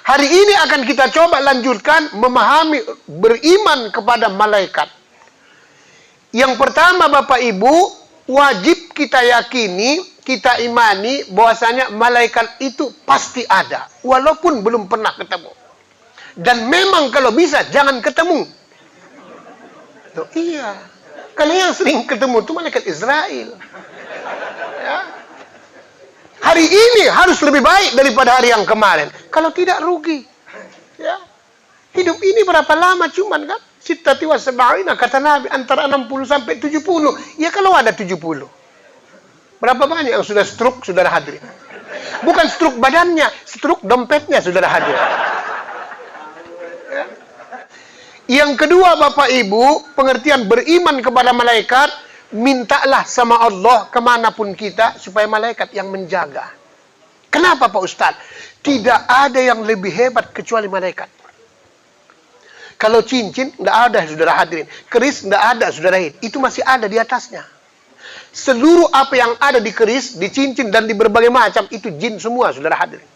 Hari ini akan kita coba lanjutkan memahami beriman kepada malaikat. Yang pertama Bapak Ibu, wajib kita yakini, kita imani bahwasanya malaikat itu pasti ada. Walaupun belum pernah ketemu. Dan memang kalau bisa jangan ketemu. Loh, iya. Kalau yang sering ketemu itu malaikat Israel. Ya. Hari ini harus lebih baik daripada hari yang kemarin. Kalau tidak rugi. Ya. Hidup ini berapa lama cuman kan? Sittati wa sab'ina kata Nabi antara 60 sampai 70. Ya kalau ada 70. Berapa banyak yang sudah stroke saudara hadirin? Bukan stroke badannya, stroke dompetnya saudara hadirin. Ya. Yang kedua Bapak Ibu, pengertian beriman kepada malaikat, mintalah sama Allah kemanapun kita supaya malaikat yang menjaga. Kenapa Pak Ustadz? Tidak ada yang lebih hebat kecuali malaikat. Kalau cincin, tidak ada saudara hadirin. Keris, tidak ada saudara hadirin. Itu masih ada di atasnya. Seluruh apa yang ada di keris, di cincin, dan di berbagai macam, itu jin semua saudara hadirin.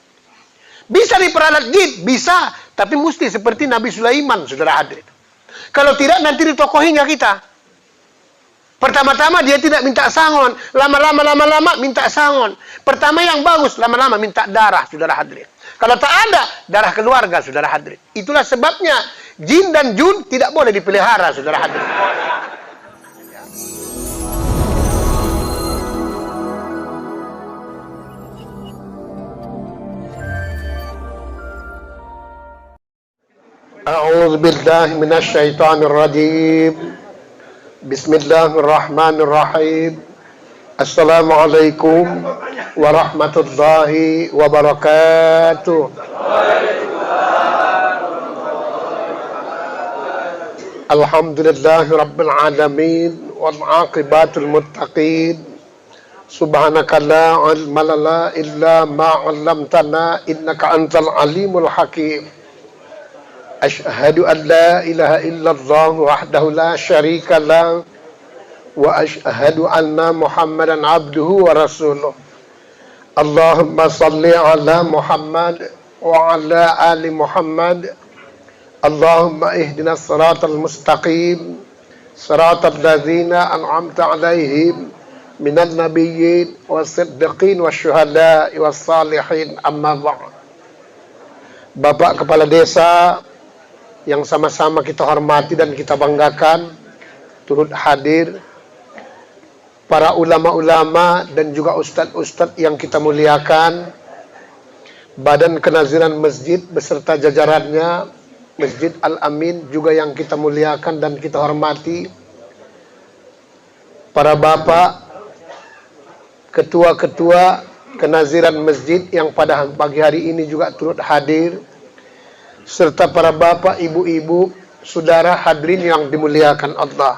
Bisa diperalat jin? Bisa. Tapi mesti seperti Nabi Sulaiman saudara hadirin. Kalau tidak, nanti ditokohinya kita. Pertama-tama dia tidak minta sangon, lama-lama minta sangon. Pertama yang bagus, lama-lama minta darah, saudara hadirin. Kalau tak ada, darah keluarga, saudara hadirin. Itulah sebabnya jin dan jun tidak boleh dipelihara, saudara hadirin. A'udzu billahi minasyaitonir rajim. Bismillahirrahmanirrahim. Assalamualaikum warahmatullahi wabarakatuh. Alhamdulillahi rabbil alamin wal aqibatul muttaqin. Subhanaka la ilma lana illa ma 'allamtana innaka antal alimul hakim. Ashhadu an la ilaha illallah wahdahu la syarika lah wa ashhadu anna Muhammadan abduhu wa rasuluh. Allahumma salli ala Muhammad wa ala ali Muhammad. Allahumma ihdinas siratal mustaqim siratal ladzina an'amta alaihim minan nabiyyin was-siddiqin wasyuhada'i was-salihin, amma ba'd. Bapak Kepala Desa yang sama-sama kita hormati dan kita banggakan, turut hadir para ulama-ulama dan juga ustadz-ustadz yang kita muliakan, Badan Kenaziran Masjid beserta jajarannya, Masjid Al-Amin juga yang kita muliakan dan kita hormati, para bapak, ketua-ketua Kenaziran Masjid yang pada pagi hari ini juga turut hadir, serta para bapak, ibu-ibu, saudara hadirin yang dimuliakan Allah.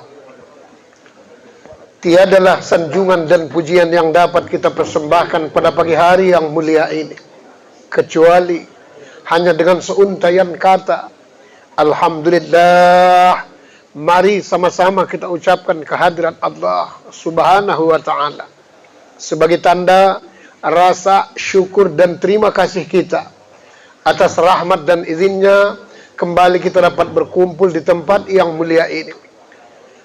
Tiadalah sanjungan dan pujian yang dapat kita persembahkan pada pagi hari yang mulia ini, kecuali hanya dengan seuntaian kata Alhamdulillah. Mari sama-sama kita ucapkan kehadiran Allah Subhanahu wa ta'ala sebagai tanda rasa syukur dan terima kasih kita atas rahmat dan izinnya kembali kita dapat berkumpul di tempat yang mulia ini.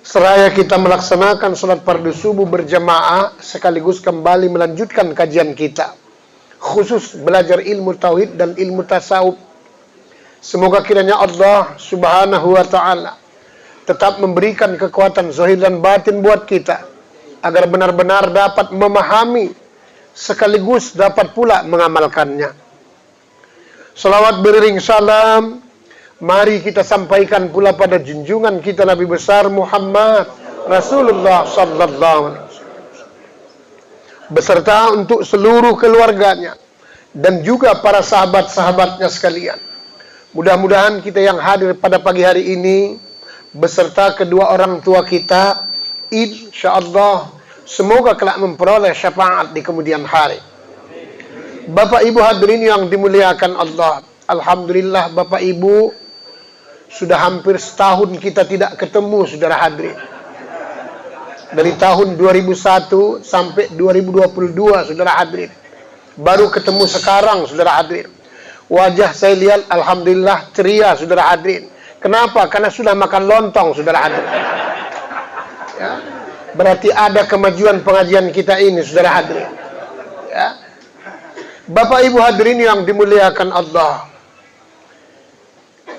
Seraya kita melaksanakan salat fardu subuh berjamaah sekaligus kembali melanjutkan kajian kita, khusus belajar ilmu tauhid dan ilmu tasawuf. Semoga kiranya Allah Subhanahu wa ta'ala tetap memberikan kekuatan zahir dan batin buat kita agar benar-benar dapat memahami sekaligus dapat pula mengamalkannya. Salawat beriring salam mari kita sampaikan pula pada junjungan kita Nabi besar Muhammad Rasulullah sallallahu alaihi wasallam beserta untuk seluruh keluarganya dan juga para sahabat-sahabatnya sekalian. Mudah-mudahan kita yang hadir pada pagi hari ini beserta kedua orang tua kita, insyaallah semoga kelak memperoleh syafaat di kemudian hari. Bapak Ibu hadirin yang dimuliakan Allah, alhamdulillah Bapak Ibu, sudah hampir setahun kita tidak ketemu saudara hadirin. Dari tahun 2001 sampai 2022 saudara hadirin. Baru ketemu sekarang saudara hadirin. Wajah saya lihat, alhamdulillah ceria, saudara hadirin. Kenapa? Karena sudah makan lontong, saudara hadirin. Ya. Berarti ada kemajuan pengajian kita ini, saudara hadirin. Ya. Bapak Ibu hadirin yang dimuliakan Allah.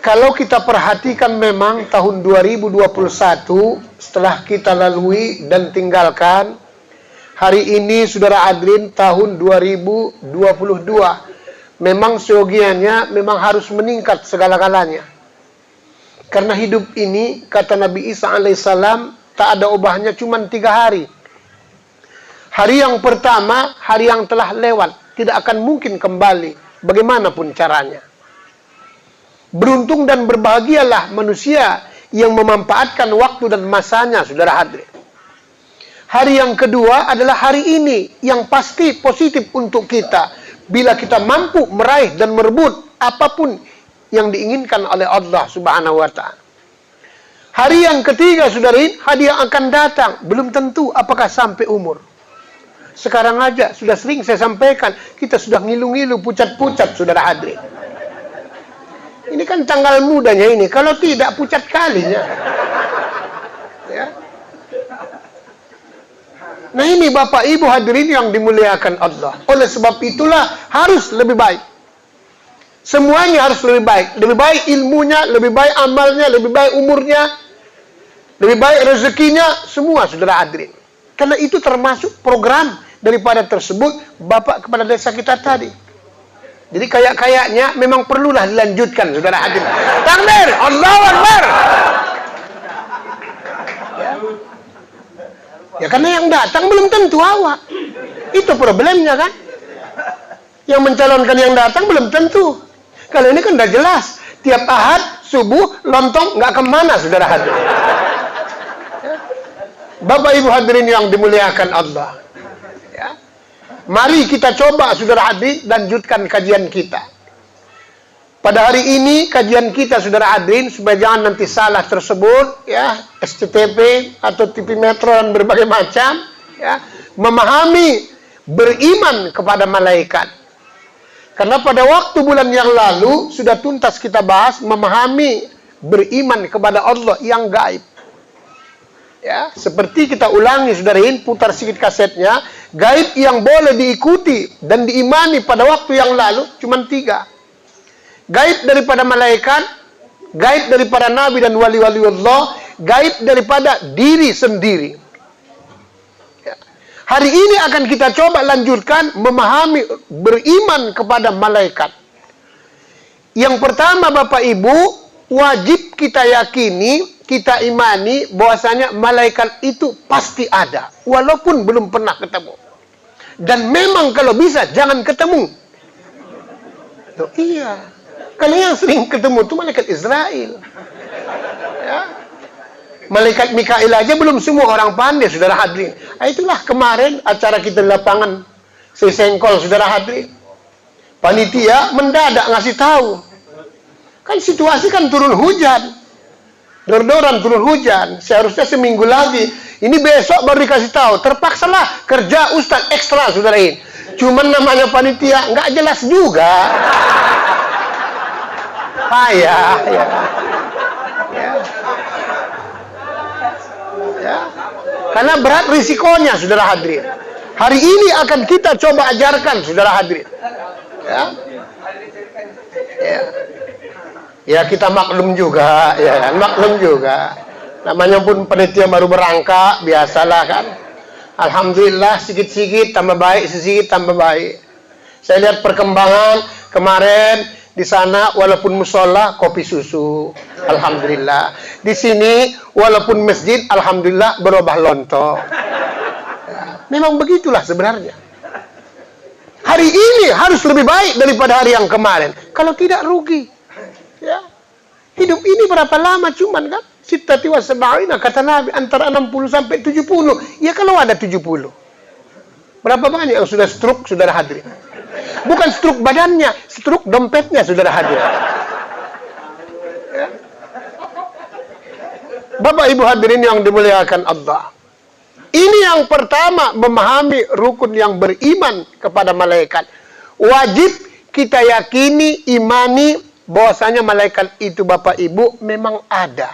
Kalau kita perhatikan memang tahun 2021 setelah kita lalui dan tinggalkan, hari ini saudara hadirin tahun 2022. Memang seyogianya memang harus meningkat segala-galanya. Karena hidup ini, kata Nabi Isa alaihissalam, tak ada ubahnya cuma 3 hari. Hari yang pertama, hari yang telah lewat, tidak akan mungkin kembali, bagaimanapun caranya. Beruntung dan berbahagialah manusia yang memanfaatkan waktu dan masanya, saudara hadirin. Hari yang kedua adalah hari ini, yang pasti positif untuk kita. Bila kita mampu meraih dan merebut apapun yang diinginkan oleh Allah Subhanahu wa Ta'ala. Hari yang ketiga, saudari, hari yang akan datang belum tentu apakah sampai umur. Sekarang aja sudah sering saya sampaikan, kita sudah ngilu-ngilu, pucat-pucat, saudara hadirin. Ini kan tanggal mudanya ini, kalau tidak pucat kalinya. Ya. Nah ini Bapak Ibu hadirin yang dimuliakan Allah. Oleh sebab itulah harus lebih baik. Semuanya harus lebih baik. Lebih baik ilmunya, lebih baik amalnya, lebih baik umurnya, lebih baik rezekinya, semua saudara hadirin. Karena itu termasuk program daripada tersebut Bapak kepada desa kita tadi. Jadi kayak-kayaknya memang perlulah dilanjutkan saudara hadirin. Takbir, Allahu Akbar. Ya karena yang datang belum tentu awak. Itu problemnya kan. Yang mencalonkan yang datang belum tentu. Kalau ini kan udah jelas. Tiap Ahad, subuh, lontong, nggak kemana saudara hadirin. Ya. Bapak Ibu hadirin yang dimuliakan Allah. Ya. Mari kita coba saudara hadirin, lanjutkan kajian kita. Pada hari ini kajian kita saudara hadirin, supaya jangan nanti salah tersebut ya, SCTP atau TV Metro dan berbagai macam ya, memahami beriman kepada malaikat. Karena pada waktu bulan yang lalu sudah tuntas kita bahas memahami beriman kepada Allah yang gaib. Ya, seperti kita ulangi saudarain, putar sedikit kasetnya, gaib yang boleh diikuti dan diimani pada waktu yang lalu cuma 3. Gaib daripada malaikat, gaib daripada nabi dan wali-wali Allah, gaib daripada diri sendiri. Ya. Hari ini akan kita coba lanjutkan memahami beriman kepada malaikat. Yang pertama Bapak Ibu, wajib kita yakini, kita imani bahwasanya malaikat itu pasti ada, walaupun belum pernah ketemu. Dan memang kalau bisa jangan ketemu. Loh, iya. Kalau yang sering ketemu itu malaikat Israel. Ya. Malaikat Mikail aja belum semua orang pandai, saudara hadirin. Nah, itulah kemarin acara kita di lapangan Sesengkol, saudara hadirin. Panitia mendadak ngasih tahu. Kan situasi kan turun hujan. Dor-doran turun hujan. Seharusnya seminggu lagi. Ini besok baru dikasih tahu. Terpaksalah kerja Ustadz ekstra, saudarain. Cuman namanya panitia nggak jelas juga. Payah, ya. Ya. Karena berat risikonya, saudara hadirin. Hari ini akan kita coba ajarkan, saudara hadirin. Ya. Ya. Ya kita maklum juga, ya kan? Maklum juga. Namanya pun panitia baru berangkat, biasalah kan. Alhamdulillah, sedikit-sedikit tambah baik, sedikit tambah baik. Saya lihat perkembangan kemarin. Di sana walaupun musola kopi susu, alhamdulillah. Di sini walaupun masjid, alhamdulillah berubah lontong. Ya, memang begitulah sebenarnya. Hari ini harus lebih baik daripada hari yang kemarin. Kalau tidak rugi. Ya. Hidup ini berapa lama cuman kan? Sittati wa sab'ina kata Nabi, antara 60 sampai 70. Ya kalau ada 70. Berapa banyak yang sudah stroke, saudara hadirin? Bukan stroke badannya, stroke dompetnya, saudara hadir. Ya. Bapak Ibu hadirin yang dimuliakan Allah. Ini yang pertama, memahami rukun yang beriman kepada malaikat. Wajib kita yakini, imani bahwasanya malaikat itu Bapak Ibu memang ada.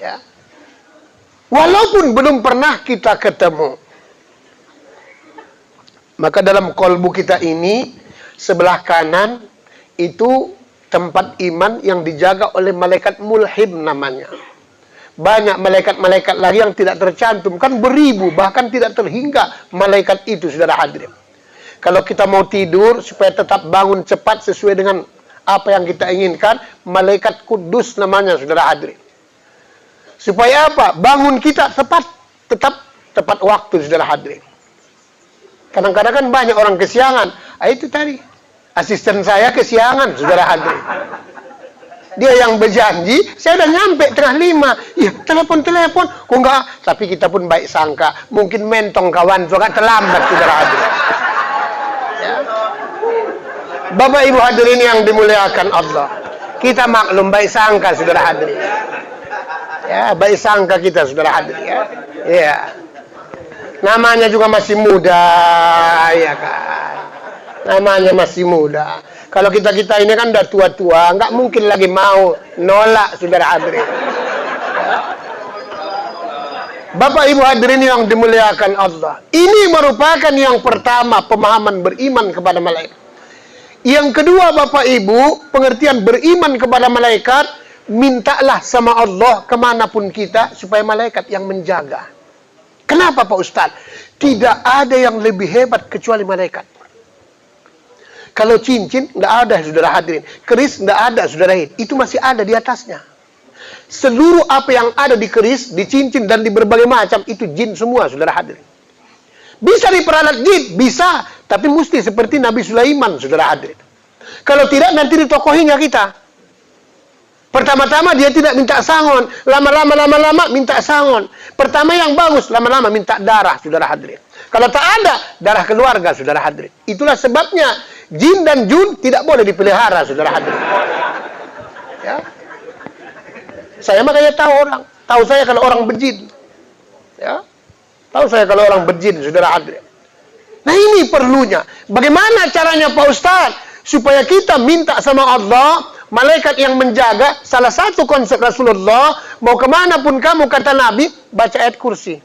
Ya. Walaupun belum pernah kita ketemu. Maka dalam kolbu kita ini, sebelah kanan itu tempat iman yang dijaga oleh malaikat mulhim namanya. Banyak malaikat-malaikat lagi yang tidak tercantum. Kan beribu, bahkan tidak terhingga malaikat itu, saudara hadirin. Kalau kita mau tidur, supaya tetap bangun cepat sesuai dengan apa yang kita inginkan, malaikat kudus namanya, saudara hadirin. Supaya apa? Bangun kita tetap tepat waktu, saudara hadirin. Kadang-kadang kan banyak orang kesiangan. Itu tadi, asisten saya kesiangan, saudara hadirin. Dia yang berjanji, saya udah nyampe 4:30. Iya, telepon. Kok enggak? Tapi kita pun baik sangka. Mungkin mentong kawan, juga terlambat, saudara hadirin. Ya. Bapak Ibu hadirin yang dimuliakan Allah. Kita maklum baik sangka, saudara hadirin. Ya, baik sangka kita, saudara hadirin. Ya. Iya. Namanya juga masih muda, ya kan. Namanya masih muda. Kalau kita ini kan udah tua-tua, nggak mungkin lagi mau nolak, saudara hadirin. Bapak Ibu hadirin yang dimuliakan Allah. Ini merupakan yang pertama, pemahaman beriman kepada malaikat. Yang kedua, Bapak Ibu, pengertian beriman kepada malaikat, mintalah sama Allah kemanapun kita, supaya malaikat yang menjaga. Kenapa Pak Ustadz? Tidak ada yang lebih hebat kecuali malaikat. Kalau cincin, nggak ada, saudara hadirin. Keris, nggak ada, saudara hadirin. Itu masih ada di atasnya. Seluruh apa yang ada di keris, di cincin, dan di berbagai macam, itu jin semua, saudara hadirin. Bisa diperalat jin? Bisa. Tapi mesti seperti Nabi Sulaiman, saudara hadirin. Kalau tidak, nanti ditokohinya kita. Pertama-tama dia tidak minta sangon. Lama-lama minta sangon. Pertama yang bagus, lama-lama minta darah, saudara hadirin. Kalau tak ada, darah keluarga, saudara hadirin. Itulah sebabnya jin dan jun tidak boleh dipelihara, saudara hadirin. Ya. Saya makanya tahu saya kalau orang berjin. Ya. Tahu saya kalau orang berjin, saudara hadirin. Nah ini perlunya. Bagaimana caranya Pak Ustadz? Supaya kita minta sama Allah, malaikat yang menjaga. Salah satu konsep Rasulullah, mau kemanapun kamu, kata Nabi, baca ayat kursi.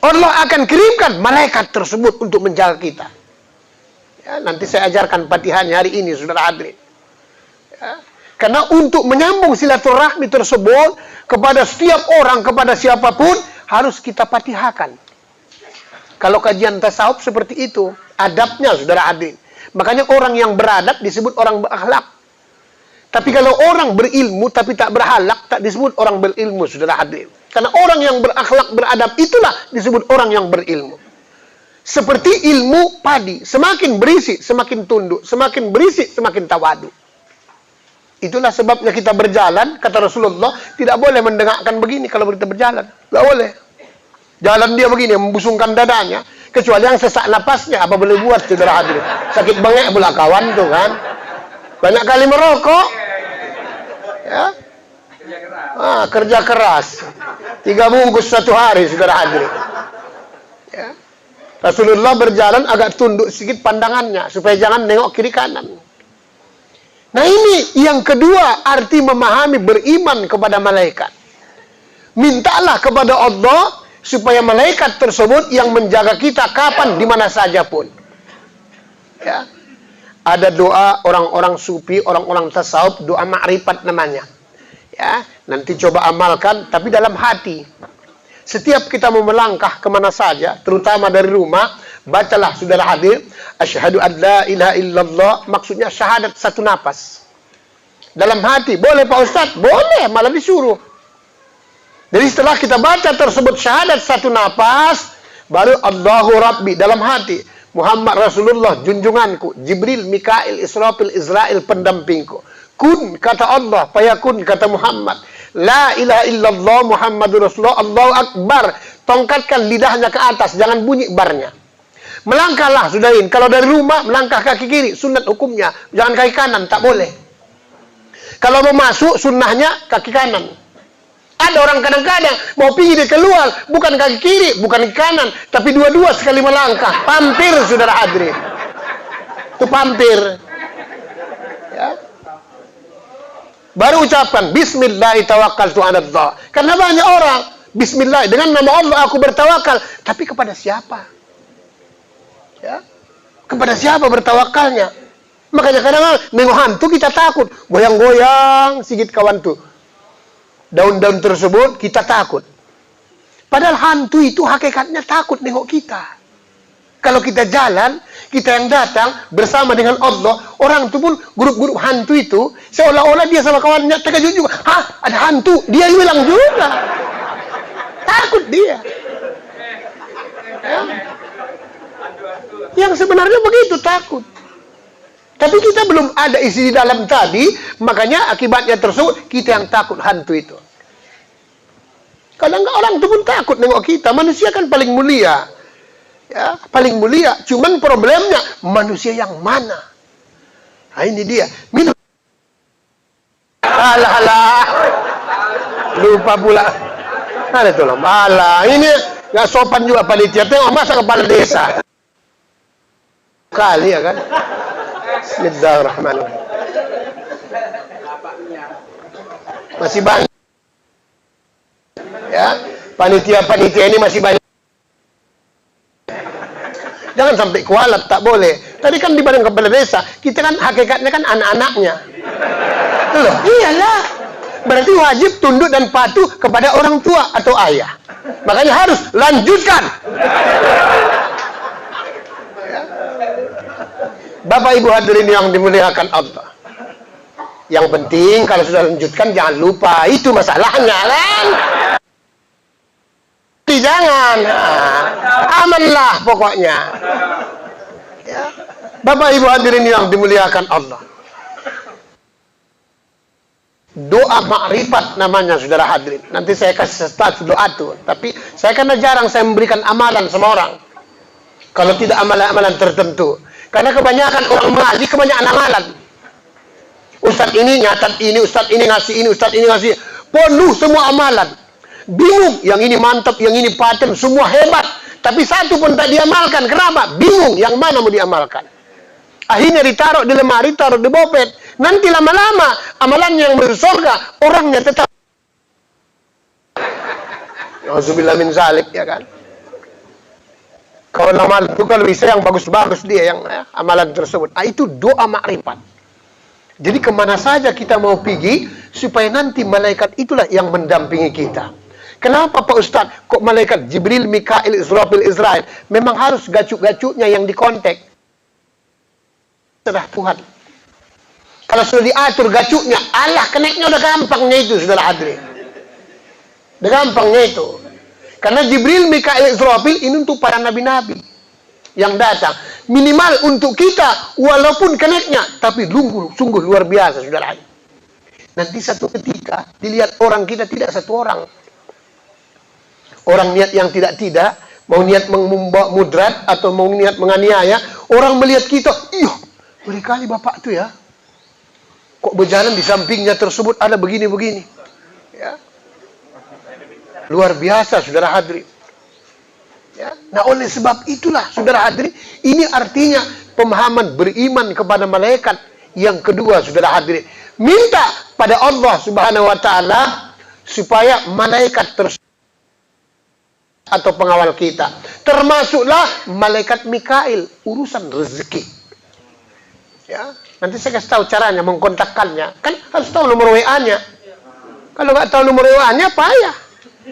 Allah akan kirimkan malaikat tersebut untuk menjaga kita. Ya, nanti saya ajarkan patihannya hari ini, saudara hadirin. Ya, karena untuk menyambung silaturahmi tersebut kepada setiap orang, kepada siapapun, harus kita patihakan. Kalau kajian tasawuf seperti itu, adabnya, saudara hadirin. Makanya orang yang beradab disebut orang berakhlak. Tapi kalau orang berilmu tapi tak berakhlak, tak disebut orang berilmu, saudara hadirin. Karena orang yang berakhlak, beradab, itulah disebut orang yang berilmu. Seperti ilmu padi, semakin berisi, semakin tunduk, semakin berisi, semakin tawadu. Itulah sebabnya kita berjalan, kata Rasulullah, tidak boleh mendengakkan begini kalau kita berjalan. Tidak boleh. Jalan dia begini, membusungkan dadanya. Kecuali yang sesak napasnya, apa boleh buat, saudara hadirin. Sakit bengek pula kawan tuh kan. Banyak kali merokok. Ya. Kerja keras. 3 bungkus satu hari, saudara hadirin. Ya. Rasulullah berjalan agak tunduk sedikit pandangannya, supaya jangan nengok kiri kanan. Nah ini yang kedua, arti memahami beriman kepada malaikat. Mintalah kepada Allah, supaya malaikat tersebut yang menjaga kita kapan, di mana saja pun. Ya. Ada doa orang-orang sufi, orang-orang tasawuf, doa ma'rifat namanya. Ya, nanti coba amalkan, tapi dalam hati. Setiap kita mau melangkah kemana saja, terutama dari rumah, bacalah, saudara hadir, asyhadu an la ilaha illallah, maksudnya syahadat satu napas. Dalam hati, boleh Pak Ustadz? Boleh, malah disuruh. Jadi setelah kita baca tersebut syahadat satu napas, baru Allahu Rabbi dalam hati. Muhammad Rasulullah junjunganku, Jibril, Mikail, Israfil, Israel pendampingku. Kun kata Allah, fayakun kata Muhammad. La ilaha illallah Muhammadur Rasulullah, Allahu Akbar. Tongkatkan lidahnya ke atas, jangan bunyi barnya. Melangkahlah, sudahin. Kalau dari rumah, melangkah kaki kiri, sunat hukumnya. Jangan kaki kanan, tak boleh. Kalau mau masuk, sunnahnya kaki kanan. Ada orang kadang-kadang mau pergi dia keluar, bukan kaki kiri, bukan kaki kanan, tapi dua-dua sekali melangkah. Pampir, saudara hadirin. Itu pampir. Ya. Baru ucapkan Bismillah tawakkaltu 'ala Allah. Karena banyak orang Bismillah, dengan nama Allah aku bertawakal, tapi kepada siapa? Ya. Kepada siapa bertawakalnya? Makanya kadang-kadang nengok hantu kita takut, goyang-goyang sigit kawan tuh. Daun-daun tersebut kita takut. Padahal hantu itu hakikatnya takut nengok kita. Kalau kita jalan, kita yang datang bersama dengan Allah, orang itu pun grup-grup hantu itu, seolah-olah dia sama kawannya terkejut juga. Hah, ada hantu? Dia hilang juga. Takut dia. Ya. Yang sebenarnya begitu, takut. Tapi kita belum ada isi di dalam tadi, makanya akibatnya tersebut kita yang takut hantu itu. Kadang orang itu pun takut nengok kita. Manusia kan paling mulia. Ya, paling mulia. Cuman problemnya manusia yang mana? Nah, ini dia. Minum. Alah. Lupa pula. Ada tolong. Alah, ini nggak sopan juga panitia. Tengok masa kepala desa. Kali ya kan? Bismillahirrahmanirrahim. Masih banyak. Ya, panitia-panitia ini masih banyak. Jangan sampai kualat, tak boleh. Tadi kan di badan kepala desa, kita kan hakikatnya kan anak-anaknya. Loh, iyalah. Berarti wajib tunduk dan patuh kepada orang tua atau ayah. Makanya harus lanjutkan. Ya. Bapak Ibu hadirin yang dimuliakan Allah. Yang penting kalau sudah lanjutkan jangan lupa, itu masalahnya kan. Jangan, amanlah pokoknya. Ya. Bapak Ibu hadirin yang dimuliakan Allah. Doa ma'rifat namanya, saudara hadirin. Nanti saya kasih status doa tuh. Tapi saya karena jarang saya memberikan amalan sama orang. Kalau tidak amalan-amalan tertentu. Karena kebanyakan orang mengaji kebanyakan amalan. Ustadz ini nyatat ini, ustadz ini ngasih ini, ustadz ini ngasih. Penuh semua amalan. Bingung, yang ini mantap, yang ini paten, semua hebat. Tapi satu pun tak diamalkan. Kenapa? Bingung, yang mana mau diamalkan. Akhirnya ditaruh di lemari, taruh di bopet. Nanti lama-lama, amalannya yang masuk surga, orangnya tetap. Alhamdulillah min zalik, ya kan? Kalau amalan itu kalau bisa yang bagus-bagus dia, yang amalan tersebut. Itu doa makrifat. Jadi kemana saja kita mau pergi, supaya nanti malaikat itulah yang mendampingi kita. Kenapa Pak Ustadz? Kok malaikat Jibril, Mikail, Israfil, Israel? Memang harus gacuk-gacuknya yang dikontek. Serah Tuhan. Kalau sudah diatur gacuknya, Allah keneknya udah gampangnya itu, saudara hadirin. Udah gampangnya itu. Karena Jibril, Mikail, Israfil ini untuk para nabi-nabi yang datang. Minimal untuk kita, walaupun keneknya, tapi sungguh luar biasa, saudara. Nanti satu ketika, dilihat orang kita tidak satu orang. Orang niat yang tidak-tidak, mau niat membawa mudrat, atau mau niat menganiaya, orang melihat kita, iya, berkali bapak itu ya. Kok berjalan di sampingnya tersebut ada begini-begini. Ya. Luar biasa, saudara hadirin. Ya. Nah, oleh sebab itulah, saudara hadirin, ini artinya pemahaman beriman kepada malaikat. Yang kedua, saudara hadirin, minta pada Allah Subhanahu wa Ta'ala supaya malaikat tersebut atau pengawal kita, termasuklah malaikat Mikail, urusan rezeki. Ya, nanti saya kasih tahu caranya mengkontakkannya. Kan harus tahu nomor WA-nya. Kalau nggak tahu nomor WA-nya, payah.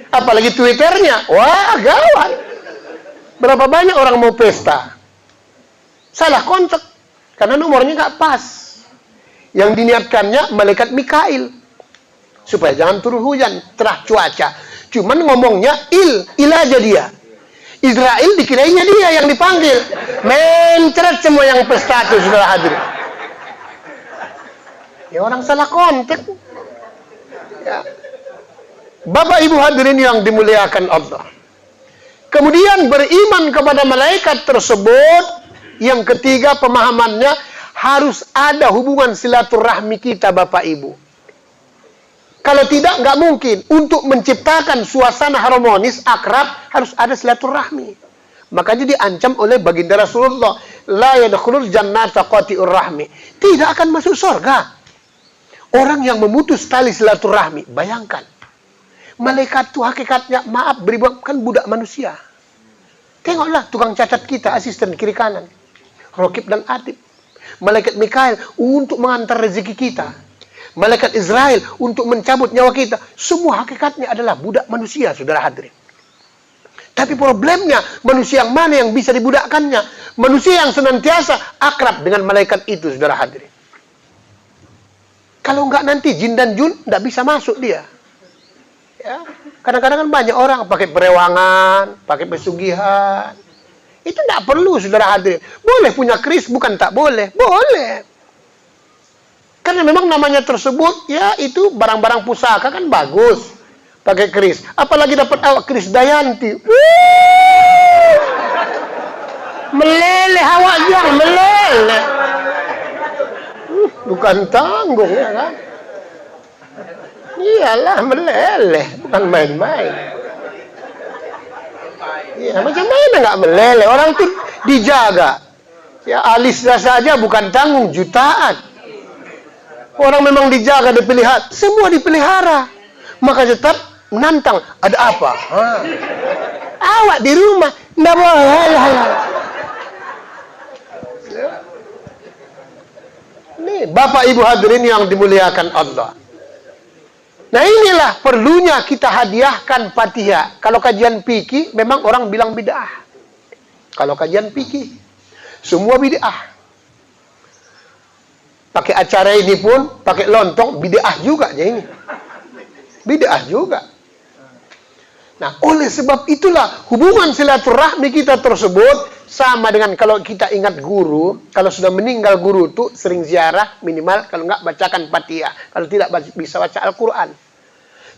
Apalagi Twitternya, wah gawat. Berapa banyak orang mau pesta, salah kontak karena nomornya nggak pas. Yang diniatkannya malaikat Mikail supaya jangan turun hujan, terah cuaca. Cuman ngomongnya il aja dia. Israel dikirainya dia yang dipanggil. Mencret semua yang pesta itu sudah hadir. Ya orang salah kontak. Ya. Bapak Ibu hadirin yang dimuliakan Allah. Kemudian beriman kepada malaikat tersebut. Yang ketiga pemahamannya harus ada hubungan silaturahmi kita Bapak Ibu. Kalau tidak, nggak mungkin. Untuk menciptakan suasana harmonis, akrab, harus ada silaturahmi. Makanya diancam oleh baginda Rasulullah, la yadkhulul jannata qati'ur rahmi. Tidak akan masuk surga orang yang memutus tali silaturahmi. Bayangkan, malaikat itu hakikatnya, maaf, kan budak manusia. Tengoklah tukang cacat kita, asisten kiri kanan, Rokib dan Atib. Malaikat Mikail untuk mengantar rezeki kita. Malaikat Israel untuk mencabut nyawa kita. Semua hakikatnya adalah budak manusia, saudara hadirin. Tapi problemnya, manusia yang mana yang bisa dibudakkannya? Manusia yang senantiasa akrab dengan malaikat itu, saudara hadirin. Kalau enggak nanti jin dan jun enggak bisa masuk dia. Ya, kadang-kadang kan banyak orang pakai perewangan, pakai pesugihan. Itu enggak perlu, saudara hadirin. Boleh punya keris, bukan tak boleh. Boleh. Karena memang namanya tersebut, ya itu barang-barang pusaka kan bagus. Pakai keris. Apalagi dapat awak keris Dayanti. Meleleh awaknya, meleleh. Bukan tanggung, ya kan? Iyalah, meleleh. Bukan main-main. Ya, macam mana nggak meleleh? Orang tuh dijaga. Ya, alisnya saja bukan tanggung, jutaan. Orang memang dijaga, dipelihara. Semua dipelihara. Maka tetap menantang. Ada apa? Awak di rumah. Nggak boleh. Nih, Bapak Ibu hadirin yang dimuliakan Allah. Nah inilah perlunya kita hadiahkan Fatihah. Kalau kajian fikih, memang orang bilang bid'ah. Kalau kajian fikih, semua bid'ah. Pakai acara ini pun, pakai lontong, bid'ah juga ya ini. Bid'ah juga. Nah, oleh sebab itulah hubungan silaturahmi kita tersebut sama dengan kalau kita ingat guru, kalau sudah meninggal guru itu sering ziarah, minimal kalau enggak bacakan Fatihah, kalau tidak bisa baca Al-Quran.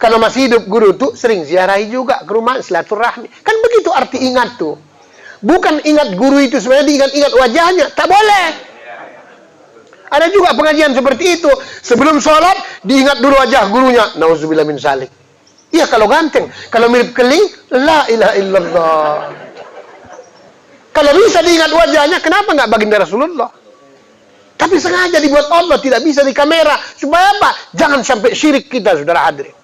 Kalau masih hidup guru itu sering ziarahi juga ke rumah, silaturahmi. Kan begitu arti ingat tuh. Bukan ingat guru itu sebenarnya diingat-ingat wajahnya, tak boleh. Ada juga pengajian seperti itu. Sebelum sholat, diingat dulu wajah gurunya. Nauzubillah min zalik. Iya kalau ganteng. Kalau mirip keling, la ilaha illallah. Kalau bisa diingat wajahnya, kenapa nggak baginda Rasulullah? Tapi sengaja dibuat Allah, tidak bisa di kamera. Supaya apa? Jangan sampai syirik kita, saudara hadirin.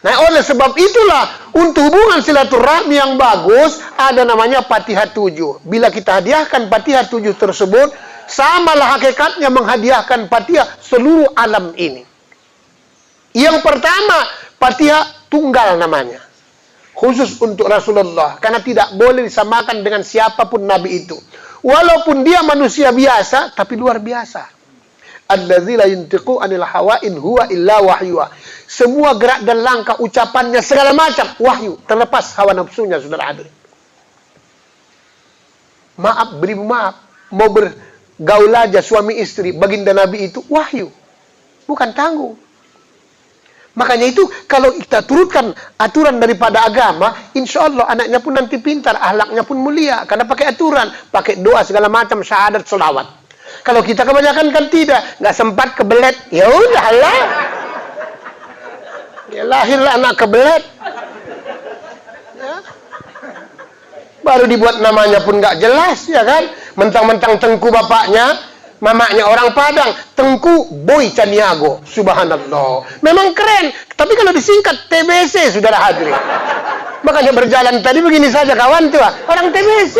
Nah, oleh sebab itulah, untuk hubungan silaturahmi yang bagus, ada namanya Fatihah 7. Bila kita hadiahkan Fatihah 7 tersebut, samalah hakikatnya menghadiahkan Fatihah seluruh alam ini. Yang pertama, Fatihah tunggal namanya. Khusus untuk Rasulullah. Karena tidak boleh disamakan dengan siapapun Nabi itu. Walaupun dia manusia biasa, tapi luar biasa. Allazi la yuntiqu anil hawa in huwa illa wahyuha. Semua gerak dan langkah ucapannya segala macam wahyu, terlepas hawa nafsunya, saudara hadirin. Maaf, beribu maaf, mau bergaul aja suami istri, baginda Nabi itu wahyu, bukan tanggung. Makanya itu kalau kita turutkan aturan daripada agama, insya Allah anaknya pun nanti pintar, ahlaknya pun mulia, karena pakai aturan, pakai doa segala macam, syahadat, selawat. Kalau kita kebanyakan kan tidak, nggak sempat kebelet, ya udahlah, ya lahirlah anak kebelet, ya. Baru dibuat namanya pun nggak jelas, ya kan? Mentang-mentang Tengku bapaknya, mamanya orang Padang, Tengku Boy Caniago, subhanallah. Memang keren, tapi kalau disingkat TBC, saudara hadirin. Makanya berjalan tadi begini saja kawan tua, orang TBC.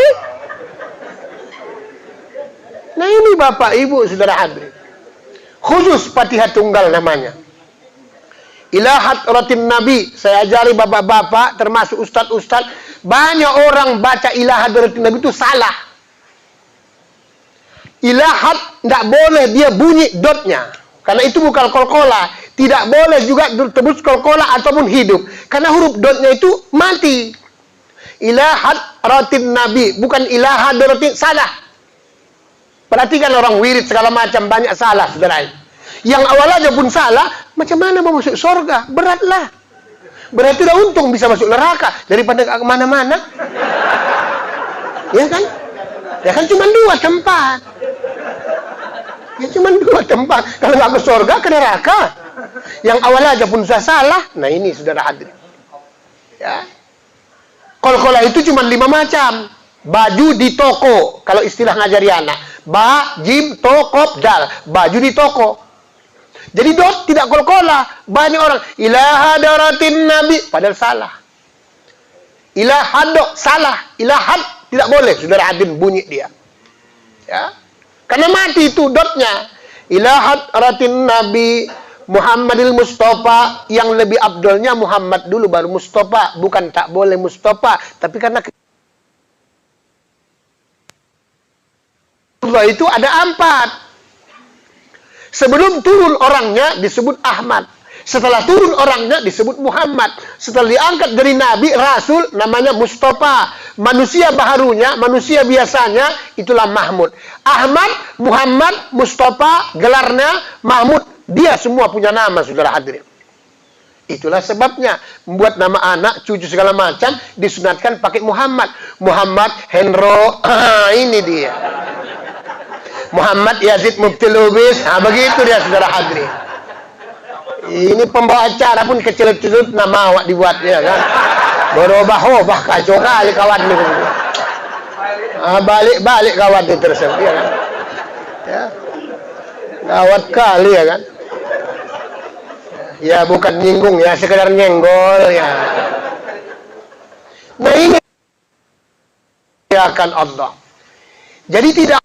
Nah ini Bapak Ibu saudara hadirin. Khusus Fatihah tunggal namanya. Ilahat ratin Nabi. Saya ajari bapak-bapak termasuk ustad-ustad. Banyak orang baca ilahat ratin Nabi itu salah. Ilahat tidak boleh dia bunyi dotnya. Karena itu bukan kolkola. Tidak boleh juga tebus kolkola ataupun hidup. Karena huruf dotnya itu mati. Ilahat ratin Nabi. Bukan ilahat ratin, salah. Perhatikan orang wirid segala macam banyak salah, saudara. Yang awal aja pun salah, macam mana mau masuk surga? Beratlah. Berarti udah untung bisa masuk neraka daripada ke mana-mana. Ya kan? Ya kan cuma 2 tempat. Ya cuma 2 tempat. Kalau nggak ke surga, ke neraka. Yang awal aja pun sudah salah. Nah ini saudara hadirin. Ya. Kol-kolah itu cuma 5 macam. Baju di toko, kalau istilah ngajari anak. Ba, jim, to, kop, dal. Baju di toko. Jadi dot tidak kol-kolah. Banyak orang, ilaha daratin nabi. Padahal salah. Ilahado, salah. Ilahad, tidak boleh. Saudara Adin bunyi dia. Ya. Karena mati itu dotnya. Ilahad ratin nabi Muhammadil Mustafa. Yang lebih abdolnya Muhammad dulu baru Mustafa. Bukan tak boleh Mustafa. Tapi karena Allah itu ada 4. Sebelum turun orangnya disebut Ahmad. Setelah turun orangnya disebut Muhammad. Setelah diangkat dari Nabi, Rasul, namanya Mustafa. Manusia baharunya, manusia biasanya, itulah Mahmud. Ahmad, Muhammad, Mustafa, gelarnya Mahmud. Dia semua punya nama, saudara hadirin. Itulah sebabnya membuat nama anak, cucu segala macam disunatkan pakai Muhammad. Muhammad Henro, ini dia. Muhammad Yazid Mufti Lubis, begitu dia saudara hadirin. Ini pembawa acara pun kecil-kecil nama awak dibuatnya kan. Berubah-ubah kacau kali kawan ni. Balik-balik kawan itu tersebut ya kan. Ya. Gawat kali ya kan. Ya bukan nyinggung ya, sekedar nyenggol ya. Nah ini akan Allah. Jadi tidak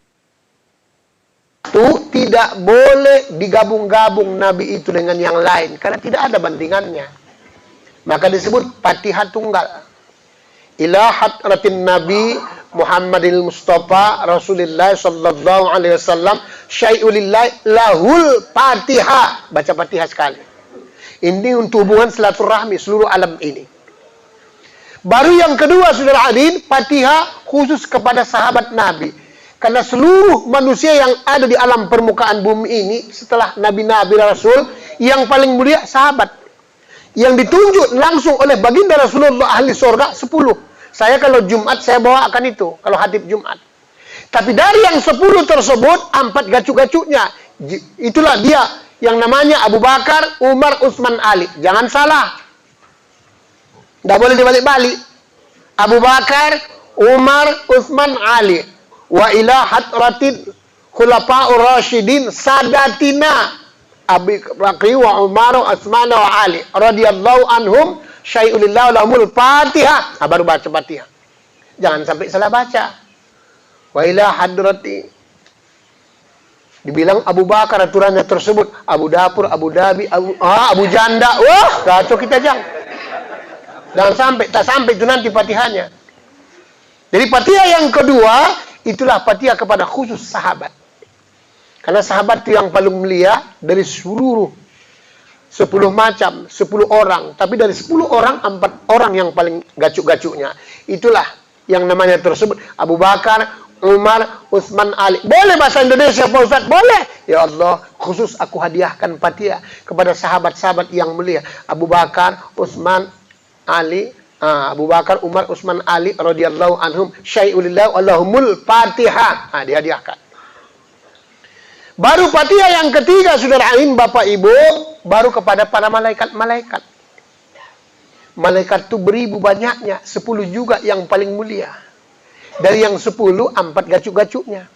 boleh digabung-gabung Nabi itu dengan yang lain karena tidak ada bandingannya. Maka disebut Fatihah tunggal. Ilahat ratin Nabi Muhammadil Mustafa Rasulullah sallallahu alaihi wasallam syai'ulillah lahul Fatihah. Baca Fatihah sekali. Ini untuk hubungan silaturahmi seluruh alam ini. Baru yang kedua saudara hadirin, Fatihah khusus kepada sahabat Nabi. Karena seluruh manusia yang ada di alam permukaan bumi ini, setelah Nabi-Nabi Rasul, yang paling mulia sahabat. Yang ditunjuk langsung oleh baginda Rasulullah ahli surga 10. Saya kalau Jumat, saya bawakan itu. Kalau hadits Jumat. Tapi dari yang 10 tersebut, 4 gacuk-gacuknya. Itulah dia yang namanya Abu Bakar, Umar, Utsman, Ali. Jangan salah. Tidak boleh dibalik-balik. Abu Bakar, Umar, Utsman, Ali. Wa ila hadratin khulafa'ur rasyidin sadatina Abi Bakri wa Umar wa Utsman wa Ali radhiyallahu anhum syai'ulillah lahumul Fatihah. Baru baca Fatihah. Jangan sampai salah baca. Wa ila hadrati. Dibilang Abu Bakar aturannya tersebut, Abu Dapur, Abu Dhabi, Abu Janda. Wah, kacau kita jangan. Jangan sampai, tak sampai itu nanti Fatihahnya. Jadi Fatihah yang kedua itulah Fatihah kepada khusus sahabat. Karena sahabat itu yang paling mulia dari seluruh 10 macam, 10 orang. Tapi dari 10 orang, 4 orang yang paling gacuk-gacuknya. Itulah yang namanya tersebut Abu Bakar, Umar, Utsman, Ali. Boleh bahasa Indonesia Pak Ustaz? Boleh. Ya Allah, khusus aku hadiahkan Fatihah kepada sahabat-sahabat yang mulia. Abu Bakar, Utsman, Ali, Abu Bakar, Umar, Utsman, Ali radhiyallahu anhum syai'ulillah Allahumul Fatihah. Dihadiahkan. Baru Fatihah yang ketiga saudara alim Bapak Ibu, baru kepada para malaikat-malaikat. Malaikat itu beribu banyaknya, 10 juga yang paling mulia. Dari yang 10, 4 gacuk-gacuknya.